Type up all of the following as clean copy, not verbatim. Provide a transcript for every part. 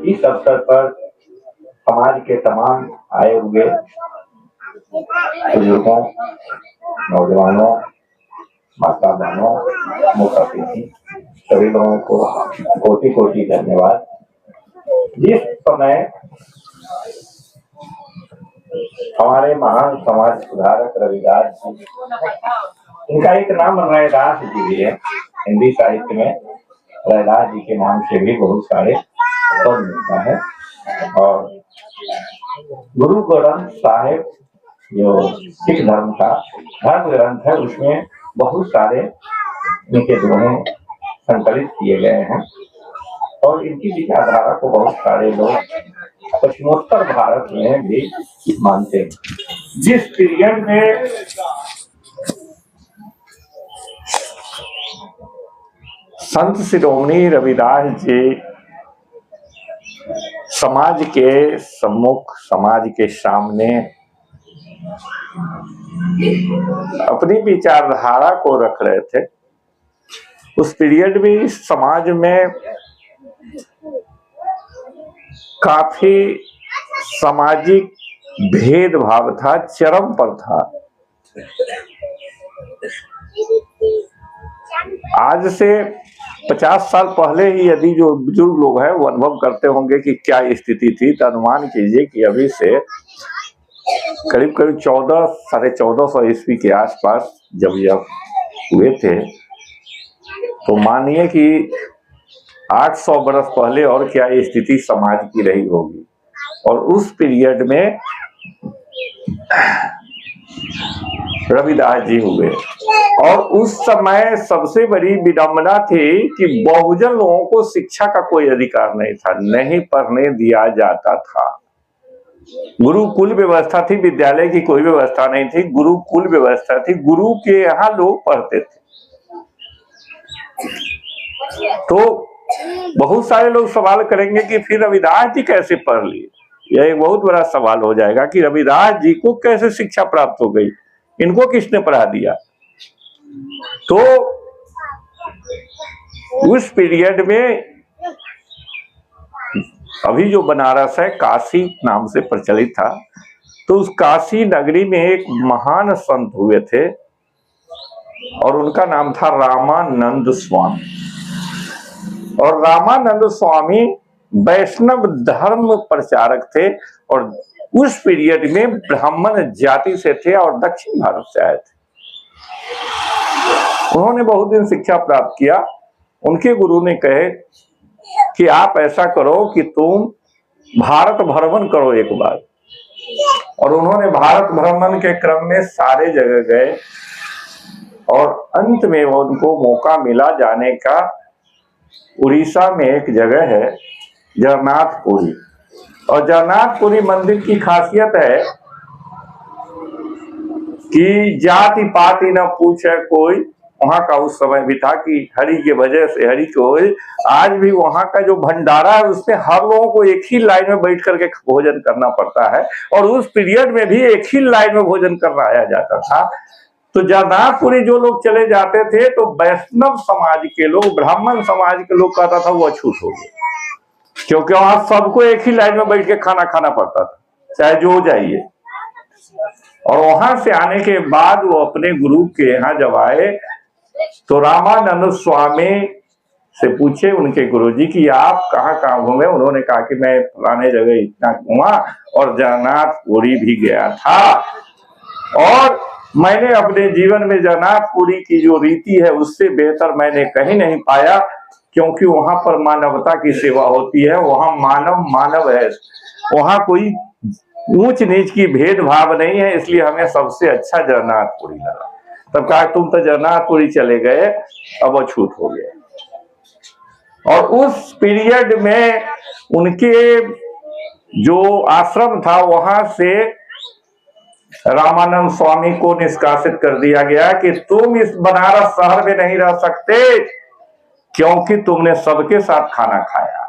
इस अवसर पर समाज के तमाम आए हुए बुजुर्गों, नौजवानों, माता बहनों, मुख्य अतिथि सभी लोगों को कोटि कोटि धन्यवाद। जिस समय हमारे महान समाज सुधारक रविदास जी, इनका एक नाम रैदास जी भी है। हिंदी साहित्य में रैदास जी के नाम से भी बहुत सारे पद मिलता है। और गुरु ग्रंथ साहिब जो सिख धर्म का धर्म ग्रंथ है, उसमें बहुत सारे इनके दोहे संकलित किए गए हैं और इनकी विचारधारा को बहुत सारे लोग पश्चिमोत्तर भारत में भी मानते हैं। जिस पीरियड में संत शिरोमणि रविदास जी समाज के सम्मुख, समाज के सामने अपनी विचारधारा को रख रहे थे, उस पीरियड में समाज में काफी सामाजिक भेदभाव था, चरम पर था। आज से 50 साल पहले ही यदि जो बुजुर्ग लोग हैं वो अनुभव करते होंगे कि क्या स्थिति थी, तो अनुमान कीजिए कि अभी से करीब करीब 1400-1450 ईस्वी के आसपास जब यह हुए थे, तो मानिए कि 800 बरस पहले और क्या स्थिति समाज की रही होगी। और उस पीरियड में रविदास जी हुए और उस समय सबसे बड़ी विडंबना थी कि बहुजन लोगों को शिक्षा का कोई अधिकार नहीं था, नहीं पढ़ने दिया जाता था। गुरुकुल व्यवस्था थी, विद्यालय की कोई व्यवस्था नहीं थी, गुरुकुल व्यवस्था थी, गुरु के यहाँ लोग पढ़ते थे। तो बहुत सारे लोग सवाल करेंगे कि फिर रविदास जी कैसे पढ़ लिए। यह एक बहुत बड़ा सवाल हो जाएगा कि रविदास जी को कैसे शिक्षा प्राप्त हो गई, इनको किसने पढ़ा दिया। तो उस पीरियड में अभी जो बनारस है काशी नाम से प्रचलित था, तो उस काशी नगरी में एक महान संत हुए थे और उनका नाम था रामानंद स्वामी। और रामानंद स्वामी वैष्णव धर्म प्रचारक थे और उस पीरियड में ब्राह्मण जाति से थे और दक्षिण भारत से आए थे। उन्होंने बहुत दिन शिक्षा प्राप्त किया। उनके गुरु ने कहे कि आप ऐसा करो कि तुम भारत भ्रमण करो एक बार। और उन्होंने भारत भ्रमण के क्रम में सारे जगह गए और अंत में उनको मौका मिला जाने का। उड़ीसा में एक जगह है जगन्नाथपुरी, और जगन्नाथपुरी मंदिर की खासियत है कि जाति पाति न पूछे कोई। वहां का उस समय भी था कि हरि के वजह से हरि को, आज भी वहां का जो भंडारा है उसमें हर लोगों को एक ही लाइन में बैठ करके भोजन करना पड़ता है और उस पीरियड में भी एक ही लाइन में भोजन करवाया जाता था। तो जगन्नाथपुरी जो लोग चले जाते थे तो वैष्णव समाज के लोग, ब्राह्मण समाज के लोग कहता था वो अछूत हो गए, क्योंकि वहां सबको एक ही लाइन में बैठ के खाना खाना पड़ता था, चाहे जो जाइए। और वहां से आने के बाद वो अपने गुरु के यहाँ जब आए तो रामानंद स्वामी से पूछे उनके गुरुजी कि आप कहाँ कहाँ घूमे। उन्होंने कहा कि मैं फलाने जगह इतना घूमा और जगन्नाथपुरी भी गया था और मैंने अपने जीवन में जगन्नाथपुरी की जो रीति है उससे बेहतर मैंने कहीं नहीं पाया, क्योंकि वहां पर मानवता की सेवा होती है, वहां मानव मानव है, वहां कोई ऊंच नीच की भेदभाव नहीं है, इसलिए हमें सबसे अच्छा जगन्नाथपुरी लगा। तब कहा तुम तो जगन्नाथपुरी चले गए, अब अछूत हो गए। और उस पीरियड में उनके जो आश्रम था वहां से रामानंद स्वामी को निष्कासित कर दिया गया कि तुम इस बनारस शहर में नहीं रह सकते, क्योंकि तुमने सबके साथ खाना खाया।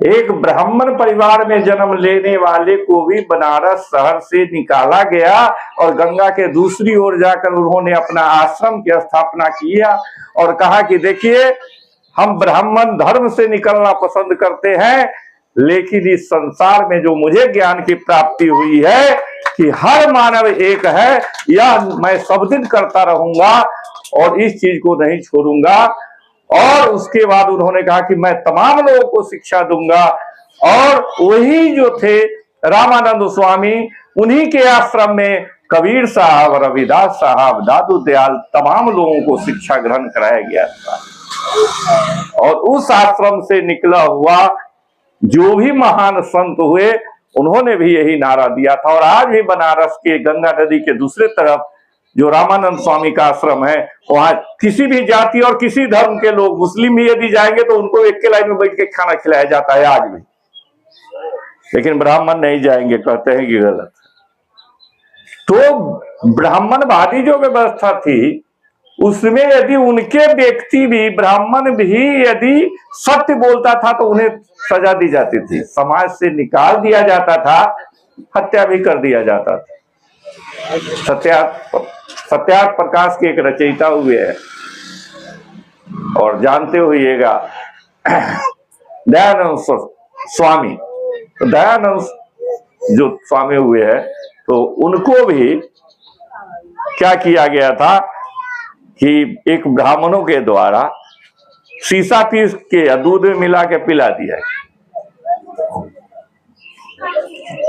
एक ब्राह्मण परिवार में जन्म लेने वाले को भी बनारस शहर से निकाला गया और गंगा के दूसरी ओर जाकर उन्होंने अपना आश्रम की स्थापना किया और कहा कि देखिए हम ब्राह्मण धर्म से निकलना पसंद करते हैं, लेकिन इस संसार में जो मुझे ज्ञान की प्राप्ति हुई है कि हर मानव एक है, यह मैं सब दिन करता रहूंगा और इस चीज को नहीं छोड़ूंगा। और उसके बाद उन्होंने कहा कि मैं तमाम लोगों को शिक्षा दूंगा। और वही जो थे रामानंद स्वामी, उन्हीं के आश्रम में कबीर साहब, रविदास साहब, दादू दयाल, तमाम लोगों को शिक्षा ग्रहण कराया गया था। और उस आश्रम से निकला हुआ जो भी महान संत हुए, उन्होंने भी यही नारा दिया था। और आज भी बनारस के गंगा नदी के दूसरे तरफ जो रामानंद स्वामी का आश्रम है, वहां किसी भी जाति और किसी धर्म के लोग, मुस्लिम भी यदि जाएंगे तो उनको एक के लाइन में बैठ के खाना खिलाया जाता है आज भी, लेकिन ब्राह्मण नहीं जाएंगे, कहते हैं कि गलत। तो ब्राह्मणवादी जो व्यवस्था थी, उसमें यदि उनके व्यक्ति भी, ब्राह्मण भी यदि सत्य बोलता था तो उन्हें सजा दी जाती थी, समाज से निकाल दिया जाता था, हत्या भी कर दिया जाता था। सत्यार्थ प्रकाश के एक रचयिता हुए हैं और जानते होइएगा दयानंद स्वामी। तो दयानंद जो स्वामी हुए हैं, तो उनको भी क्या किया गया था कि एक ब्राह्मणों के द्वारा शीशा पीस के दूध में मिला के पिला दिया,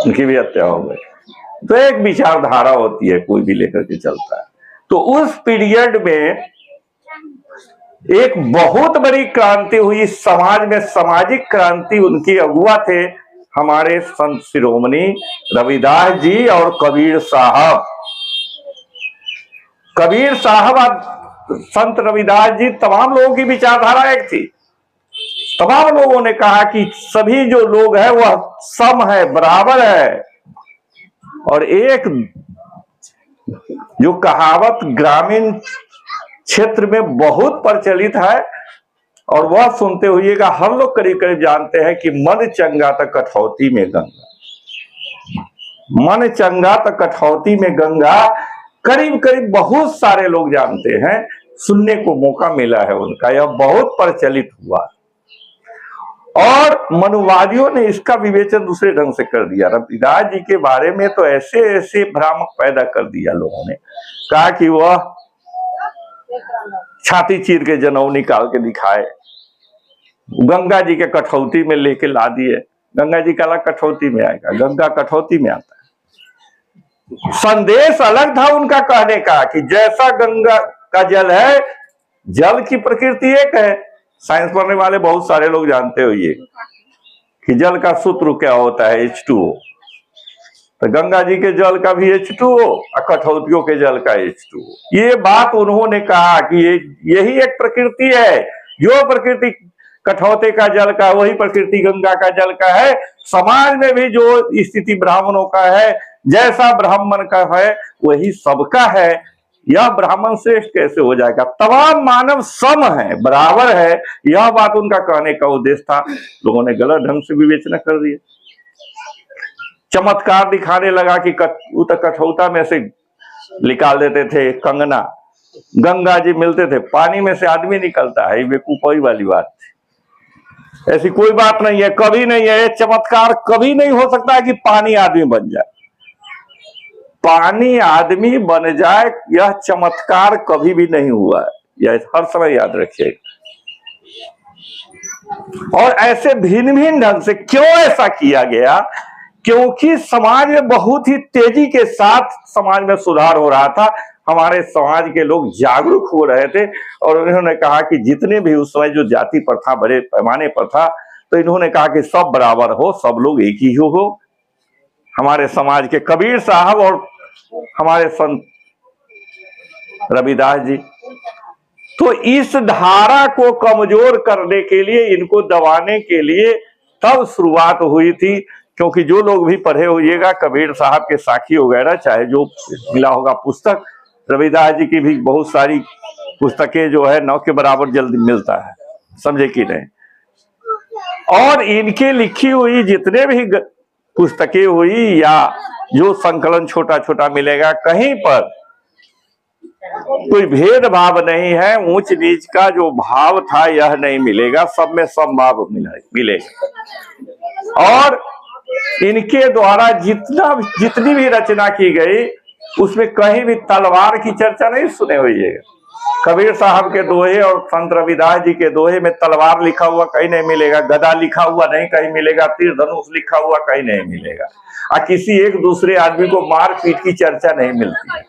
उनकी भी हत्या हो गई। तो एक विचारधारा होती है, कोई भी लेकर के चलता है। तो उस पीरियड में एक बहुत बड़ी क्रांति हुई समाज में, सामाजिक क्रांति। उनकी अगुआ थे हमारे संत शिरोमणि रविदास जी और कबीर साहब। कबीर साहब और संत रविदास जी, तमाम लोगों की विचारधारा एक थी। तमाम लोगों ने कहा कि सभी जो लोग हैं वह सम है, बराबर है। और एक जो कहावत ग्रामीण क्षेत्र में बहुत प्रचलित है, और वह सुनते हुइएगा, हम लोग करीब करीब जानते हैं कि मन चंगा तो कठौती में गंगा, मन चंगा तो कठौती में गंगा। करीब करीब बहुत सारे लोग जानते हैं, सुनने को मौका मिला है उनका, यह बहुत प्रचलित हुआ। और मनुवादियों ने इसका विवेचन दूसरे ढंग से कर दिया। रविदास जी के बारे में तो ऐसे ऐसे भ्रामक पैदा कर दिया लोगों ने, कहा कि वह छाती चीर के जनेऊ निकाल के दिखाए, गंगा जी के कठौती में लेके ला दिए। गंगा जी का कठौती में आएगा, गंगा कठौती में आता है। संदेश अलग था उनका कहने का कि जैसा गंगा का जल है, जल की प्रकृति एक है। साइंस पढ़ने वाले बहुत सारे लोग जानते हो ये कि जल का सूत्र क्या होता है, H2O। तो गंगा जी के जल का भी H2O और कठौतियों के जल का H2O। ये बात उन्होंने कहा कि यही एक प्रकृति है, जो प्रकृति कठौते का जल का, वही प्रकृति गंगा का जल का है। समाज में भी जो स्थिति ब्राह्मणों का है, जैसा ब्राह्मण का है वही सबका है। यह ब्राह्मण श्रेष्ठ कैसे हो जाएगा? तमाम मानव सम है, बराबर है। यह बात उनका कहने का उद्देश्य था। लोगों ने गलत ढंग से विवेचना कर दिया, चमत्कार दिखाने लगा कि कठौता में से निकाल देते थे कंगना, गंगा जी मिलते थे, पानी में से आदमी निकलता है। बेवकूफी वाली बात थी, ऐसी कोई बात नहीं है, कभी नहीं है। चमत्कार कभी नहीं हो सकता है कि पानी आदमी बन जाए, पानी आदमी बन जाए, यह चमत्कार कभी भी नहीं हुआ है, यह हर समय याद रखिए। और ऐसे भिन्न भिन्न ढंग से क्यों ऐसा किया गया? क्योंकि समाज में बहुत ही तेजी के साथ समाज में सुधार हो रहा था, हमारे समाज के लोग जागरूक हो रहे थे। और उन्होंने कहा कि जितने भी उस समय जो जाति प्रथा बड़े पैमाने पर था, तो इन्होंने कहा कि सब बराबर हो, सब लोग एक ही हो। हमारे समाज के कबीर साहब और हमारे संत रविदास जी, तो इस धारा को कमजोर करने के लिए, इनको दबाने के लिए तब शुरुआत हुई थी। क्योंकि जो लोग भी पढ़े होइएगा कबीर साहब के साखी वगैरह, चाहे जो मिला होगा पुस्तक, रविदास जी की भी बहुत सारी पुस्तकें जो है 9 के बराबर जल्दी मिलता है, समझे कि नहीं। और इनके लिखी हुई जितने भी पुस्तकें हुई या जो संकलन छोटा छोटा मिलेगा, कहीं पर कोई भेदभाव नहीं है, ऊंच नीच का जो भाव था यह नहीं मिलेगा, सब में समभाव मिलेगा। और इनके द्वारा जितनी भी रचना की गई उसमें कहीं भी तलवार की चर्चा नहीं सुने हुई है। कबीर साहब के दोहे और संत रविदास जी के दोहे में तलवार लिखा हुआ कहीं नहीं मिलेगा, गदा लिखा हुआ नहीं कहीं मिलेगा, तीर धनुष लिखा हुआ कहीं नहीं मिलेगा, और किसी एक दूसरे आदमी को मार पीट की चर्चा नहीं मिलती है।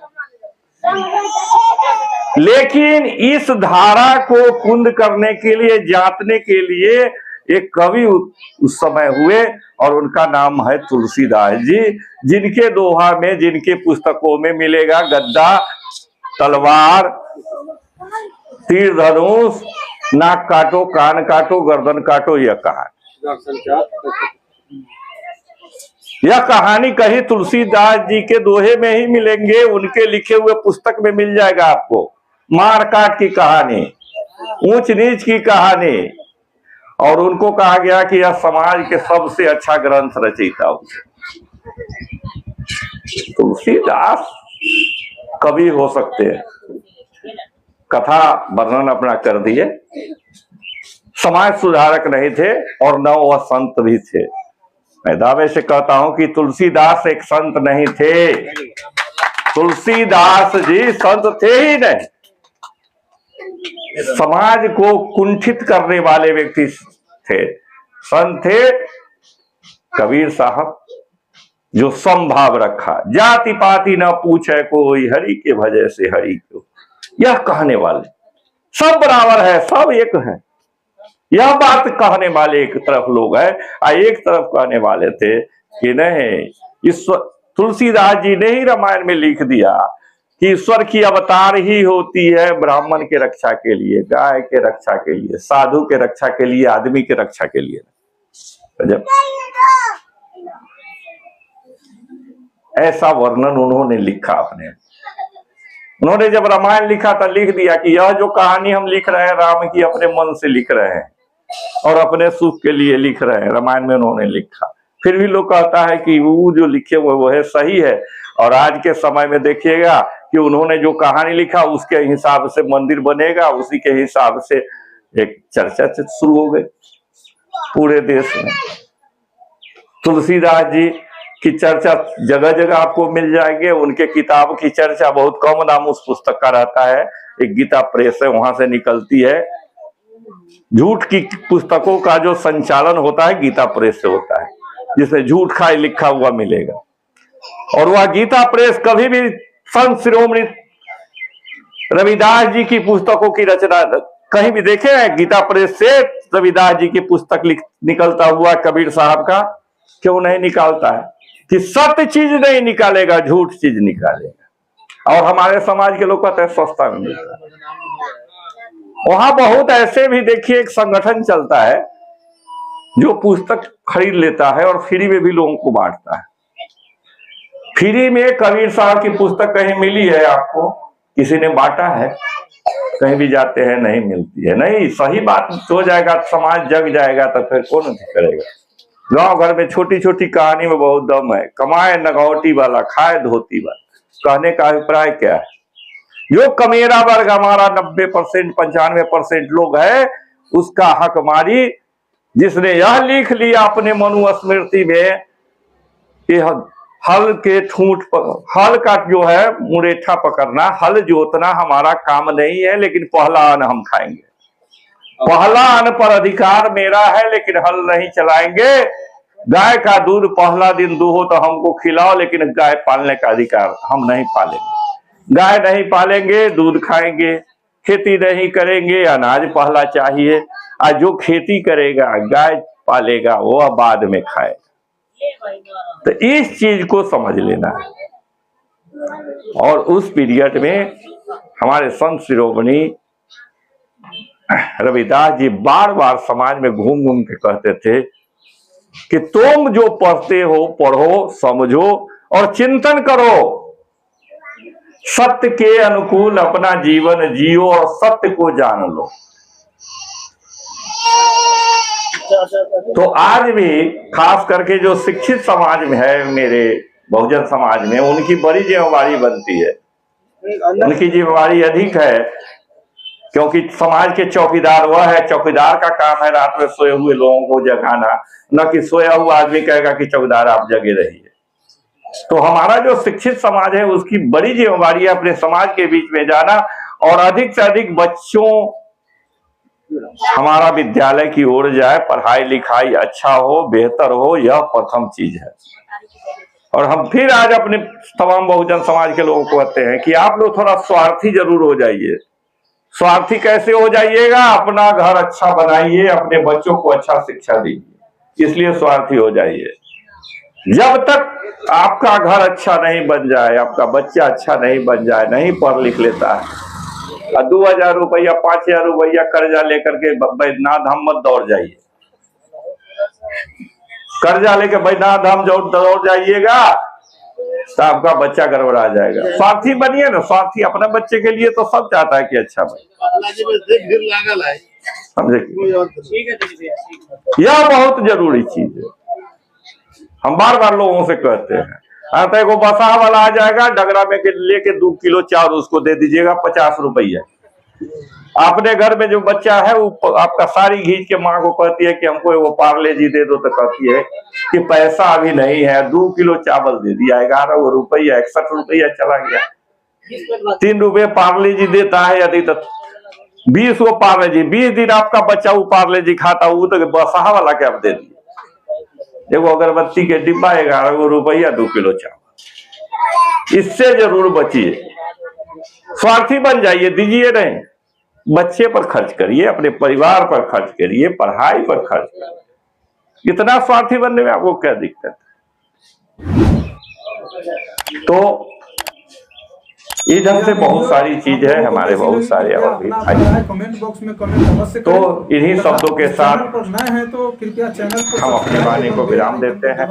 लेकिन इस धारा को कुंद करने के लिए, जांचने के लिए एक कवि उस समय हुए और उनका नाम है तुलसीदास जी, जिनके दोहा में, जिनके पुस्तकों में मिलेगा गद्दा, तलवार, तीर धनुष, नाक काटो, कान काटो, गर्दन काटो, यह कहानी कहीं तुलसीदास जी के दोहे में ही मिलेंगे, उनके लिखे हुए पुस्तक में मिल जाएगा आपको। मार काट की कहानी, ऊंच नीच की कहानी, और उनको कहा गया कि यह समाज के सबसे अच्छा ग्रंथ रचयिता हो। तुलसीदास कवि हो सकते हैं, कथा वर्णन अपना कर दिए, समाज सुधारक नहीं थे और न वह संत भी थे। मैं दावे से कहता हूं कि तुलसीदास एक संत नहीं थे, तुलसीदास जी संत थे ही नहीं, समाज को कुंठित करने वाले व्यक्ति थे। संत थे कबीर साहब, जो समभाव रखा, जाति पाति न पूछे कोई, हरि के भजे से हरि को, यह कहने वाले सब बराबर है, सब एक है, यह बात कहने वाले एक तरफ लोग हैं, और एक तरफ कहने वाले थे कि नहीं, ईश्वर, तुलसीदास जी ने ही रामायण में लिख दिया कि ईश्वर की अवतार ही होती है ब्राह्मण के रक्षा के लिए, गाय के रक्षा के लिए, साधु के रक्षा के लिए, आदमी के रक्षा के लिए। जब ऐसा वर्णन उन्होंने लिखा अपने, उन्होंने जब रामायण लिखा तो लिख दिया कि यह जो कहानी हम लिख रहे हैं राम की, अपने मन से लिख रहे हैं और अपने सुख के लिए लिख रहे हैं। रामायण में उन्होंने लिखा, फिर भी लोग कहता है कि वो जो लिखे हुए वो है सही है, और आज के समय में देखिएगा कि उन्होंने जो कहानी लिखा उसके हिसाब से मंदिर बनेगा, उसी के हिसाब से एक चर्चा शुरू हो गई पूरे देश में। तुलसीदास जी की चर्चा जगह जगह आपको मिल जाएंगे, उनके किताब की चर्चा बहुत कम नाम उस पुस्तक का रहता है, एक गीता प्रेस है वहां से निकलती है। झूठ की पुस्तकों का जो संचालन होता है गीता प्रेस से होता है, जिसमें झूठ का लिखा हुआ मिलेगा, और वह गीता प्रेस कभी भी संत शिरोमणि रविदास जी की पुस्तकों की रचना कहीं भी देखे हैं गीता प्रेस से रविदास जी की पुस्तक निकलता हुआ कबीर साहब का? क्यों नहीं निकालता है कि सत्य चीज नहीं निकालेगा, झूठ चीज निकालेगा, और हमारे समाज के लोग कहते हैं सस्ता में मिलता है। वहां बहुत ऐसे भी देखिए एक संगठन चलता है जो पुस्तक खरीद लेता है और फ्री में भी लोगों को बांटता है। फ्री में कबीर साहब की पुस्तक कहीं मिली है आपको? किसी ने बांटा है? कहीं भी जाते हैं नहीं मिलती है। नहीं, सही बात हो जाएगा, समाज जग जाएगा तो फिर कौन करेगा। गांव घर में छोटी छोटी कहानी में बहुत दम है। कमाए नगौटी वाला खाए धोती वाला, कहने का अभिप्राय क्या है? जो कमेरा वर्ग हमारा 90% 95% लोग है, उसका हकमारी जिसने यह लिख लिया अपने मनुस्मृति में कि हल के ठूंठ हल का जो है मुरेठा पकड़ना, हल जोतना हमारा काम नहीं है, लेकिन पहला अन्न हम खाएंगे। पहला अन्न पर अधिकार मेरा है, लेकिन हल नहीं चलाएंगे। गाय का दूध पहला दिन दूहो तो हमको खिलाओ, लेकिन गाय पालने का अधिकार हम नहीं पालेंगे। गाय नहीं पालेंगे, दूध खाएंगे। खेती नहीं करेंगे, अनाज पहला चाहिए। आज जो खेती करेगा, गाय पालेगा, वो बाद में खाएगा। तो इस चीज को समझ लेना है। और उस पीरियड में हमारे संत शिरोमणि रविदास जी बार बार समाज में घूम घूम के कहते थे कि तुम जो पढ़ते हो, पढ़ो, समझो और चिंतन करो, सत्य के अनुकूल अपना जीवन जियो और सत्य को जान लो। तो आज भी खास करके जो शिक्षित समाज में है, मेरे बहुजन समाज में, उनकी बड़ी जिम्मेवारी बनती है उनकी जिम्मेवारी अधिक है, क्योंकि समाज के चौकीदार वह है। चौकीदार का काम है रात में सोए हुए लोगों को जगाना, न कि सोया हुआ आदमी कहेगा कि चौकीदार आप जगे रहिए। तो हमारा जो शिक्षित समाज है उसकी बड़ी जिम्मेवारी है अपने समाज के बीच में जाना, और अधिक से अधिक बच्चों हमारा विद्यालय की ओर जाए, पढ़ाई लिखाई अच्छा हो, बेहतर हो, यह प्रथम चीज है। और हम फिर आज अपने तमाम बहुजन समाज के लोगों को कहते हैं कि आप लोग थोड़ा स्वार्थी जरूर हो जाइए। स्वार्थी कैसे हो जाइएगा? अपना घर अच्छा बनाइए, अपने बच्चों को अच्छा शिक्षा दीजिए, इसलिए स्वार्थी हो जाइए। जब तक आपका घर अच्छा नहीं बन जाए, आपका बच्चा अच्छा नहीं बन जाए, नहीं पढ़ लिख लेता है, 2000 रुपया 5000 रुपया कर्जा लेकर के बैद्यनाथ धाम मत दौड़ जाइए। कर्जा लेके बैद्यनाथ धाम दौड़ जाइएगा तो आपका बच्चा गड़बड़ा जाएगा। स्वार्थी बनिए ना, स्वार्थी अपने बच्चे के लिए तो सब चाहता है कि अच्छा बने, समझे? यह बहुत जरूरी चीज है, हम बार बार लोगों से कहते हैं। आता है को बसा वाला आ जाएगा, डगरा में लेके 2 किलो चावल उसको दे दीजिएगा 50 रुपया। अपने घर में जो बच्चा है वो आपका सारी घींच के माँ को कहती है कि हमको वो पार्ले जी दे दो, तो कहती है कि पैसा अभी नहीं है, 2 किलो चावल दे दिया, 11 रुपया 61 रुपया चला गया। 3 रुपये पार्ले जी देता है, यदि तो 20 को पार्ले जी, 20 दिन आपका बच्चा वो पार्ले जी खाता, वो तो बसा वाला क्या दे दिए। देखो अगरबत्ती के डिब्बा 11 रुपया 2 किलो चावल, इससे जरूर बचिए। स्वार्थी बन जाइए, दीजिए नहीं, बच्चे पर खर्च करिए, अपने परिवार पर खर्च करिए, पढ़ाई पर खर्च करिए। इतना स्वार्थी बनने में आपको क्या दिक्कत है? तो इस ढंग से बहुत सारी चीज है, हमारे बहुत सारे और भी कमेंट बॉक्स में कमेंट अवश्य तो इन्हीं शब्दों के साथ तो कृपया चैनल को हम अपनी वाणी को विराम देते हैं।